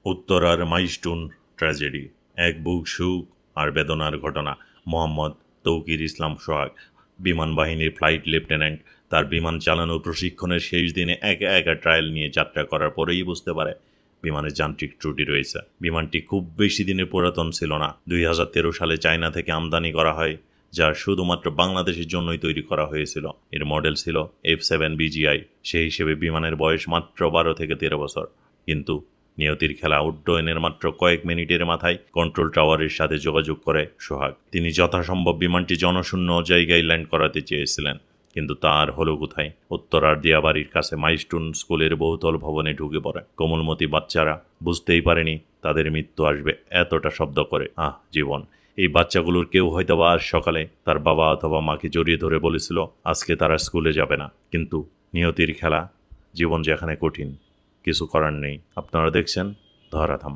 উত্তরার মাইস্টুন ট্র্যাজেডি, এক বুক সুখ আর বেদনার ঘটনা। মোহাম্মদ তৌকির ইসলাম সোহাগ, বিমান বাহিনীর ফ্লাইট লেফটেন্যান্ট। তার বিমান চালানো প্রশিক্ষণের শেষ দিনে একা একা ট্রায়াল নিয়ে যাত্রা করার পরেই বুঝতে পারে বিমানের যান্ত্রিক ত্রুটি রয়েছে। বিমানটি খুব বেশি দিনের পুরাতন ছিল না, 2013 সালে চায়না থেকে আমদানি করা হয়, যা শুধুমাত্র বাংলাদেশের জন্যই তৈরি করা হয়েছিল। এর মডেল ছিল F7BGI। সেই হিসেবে বিমানের বয়স মাত্র 12 থেকে 13 বছর। কিন্তু নিয়তির খেলা উড্ডয়নের মাত্র কয়েক মিনিটের মাথায় কন্ট্রোল টাওয়ারের সাথে যোগাযোগ করে সোহাগ। তিনি যথাসম্ভব বিমানটি জনশূন্য জায়গায় ল্যান্ড করাতে চেয়েছিলেন, কিন্তু তার হলো কোথায়? উত্তরার দিয়াবাড়ির কাছে মাইস্টুন স্কুলের বহুতল ভবনে ঢুকে পড়ে। কোমলমতি বাচ্চারা বুঝতেই পারেনি তাদের মৃত্যু আসবে এতটা শব্দ করে। জীবন! এই বাচ্চাগুলোর কেউ হয়তো বা আজ সকালে তার বাবা অথবা মাকে জড়িয়ে ধরে বলেছিল আজকে তারা স্কুলে যাবে না। কিন্তু নিয়তির খেলা, জীবন যেখানে কঠিন, কিছু করার নেই। আপনারা দেখছেন ধরাধাম।